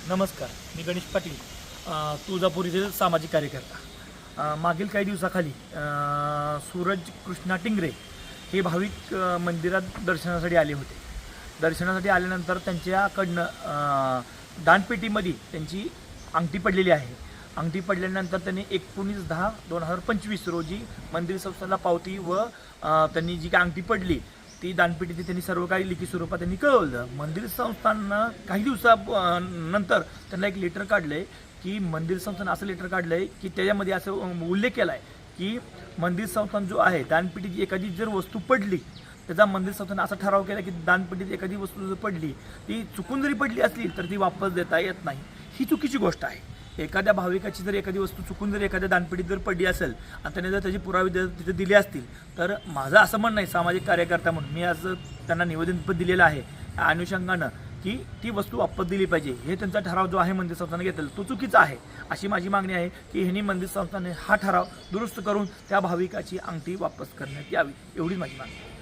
नमस्कार, मी गणेश पाटील, तुळजापूर येथील सामाजिक कार्यकर्ता. मागील काही दिवसाखाली सूरज कृष्णा टिंगरे हे भाविक मंदिरात दर्शनासाठी आले होते. दर्शनासाठी आल्यानंतर त्यांच्याकडनं दानपेटीमध्ये त्यांची अंगठी पडलेली आहे. अंगठी पडल्यानंतर त्यांनी 19/10/2025 रोजी मंदिर संस्थांना पावती व त्यांनी जी काही अंगठी पडली ती दानपेटीची त्यांनी सर्व काही लिखित स्वरूपात त्यांनी कळवलं. मंदिर संस्थांनं काही दिवसानंतर त्यांना एक लेटर काढलं आहे की मंदिर संस्थानं असं लेटर काढलं आहे की त्याच्यामध्ये असं उल्लेख केला आहे की मंदिर संस्थान जो आहे दानपेटीची एखादी जर वस्तू पडली त्याचा मंदिर संस्थानं असा ठराव केला की दानपेटीत एखादी वस्तू जर पडली ती चुकून जरी पडली असली तर ती वापस देता येत नाही. ही चुकीची गोष्ट आहे. एखाद्या भाविकाची जर एखादी वस्तू चुकून जर एखाद्या दानपेटीत जर पडली असेल आणि त्याने जर त्याची पुरावे तिथे दिले असतील तर माझं असं म्हणणं आहे सामाजिक कार्यकर्ता म्हणून मी आज त्यांना निवेदन पण दिलेलं आहे या अनुषंगानं की ती वस्तू वापस दिली पाहिजे. हे त्यांचा ठराव जो आहे मंदिर संस्थानं घेतलेला तो चुकीचा आहे. अशी माझी मागणी आहे की ह्यांनी मंदिर संस्थाने हा ठराव दुरुस्त करून त्या भाविकाची अंगठी वापस करण्यात यावी, एवढीच माझी मागणी आहे.